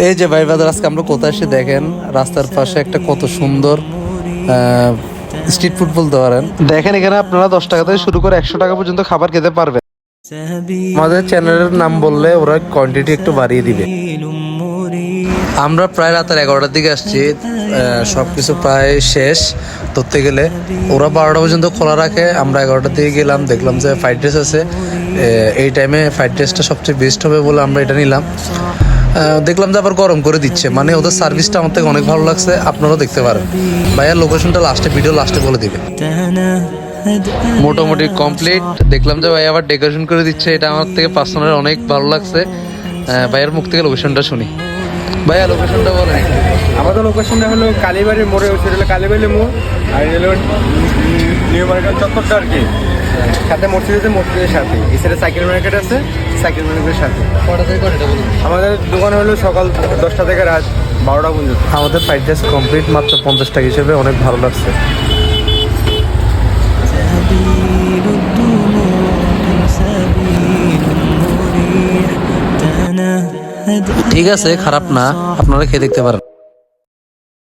এই যে ভাই বাজার, আজকে আমরা কোথায় এসে দেখেন, রাস্তার পাশে একটা কত সুন্দর স্ট্রিট ফুড বলতে পারেন। দেখেন এখানে আপনারা 10 টাকা থেকে শুরু করে 100 টাকা পর্যন্ত খাবার খেতে পারবেন। আমাদের চ্যানেলের নাম বললে ওরা কোয়ান্টিটি একটু বাড়িয়ে দিবে। আমরা প্রায় রাতের 11টার দিকে আসছি, সবকিছু প্রায় শেষ ধরতে গেলে। ওরা 12টা পর্যন্ত খোলা রাখে, আমরা 11টার দিকে গেলাম, দেখলাম যে ফ্রাইড রাইস আছে। এই টাইমে ফ্রাইড রাইসটা সবচেয়ে বেস্ট হবে বলে আমরা এটা নিলাম। দেখলাম যে আবার গরম করে দিচ্ছে, মানে ওদের সার্ভিসটা আমার থেকে অনেক ভালো লাগছে। আপনারাও দেখতে পারেন। ভাইয়া লোকেশনটা ভিডিও লাস্টে বলে দিবে। মোটামুটি কমপ্লিট। দেখলাম যে ভাই আবার ডেকোরেশন করে দিচ্ছে, এটা আমার থেকে পার্সোনালি অনেক ভালো লাগছে। ভাইয়ের মুখ থেকে লোকেশনটা শুনি। ভাইয়া লোকেশনটা বলেন। আমাদের লোকেশনটা হলো কালীবাড়ির মোড়ে, হচ্ছে হলো কালীবাড়ির মোড়, আর হলো নিউ মার্কেট চত্বরটা আর কি। সাথে মসজিদ আছে, মসজিদের সাথে এই সাইডে সাইকেল মার্কেট আছে, সাইকেল মার্কেটের সাথে। কটা থেকে কটা বলুন? আমাদের দোকান হলো সকাল 10টা থেকে রাত 12টা পর্যন্ত। আমাদের ফ্রাইড রাইস কমপ্লিট মাত্র 50 টাকা হিসেবে, অনেক ভালো লাগছে। ঠিক আছে, খারাপ না, আপনারা খেয়ে দেখতে পারেন।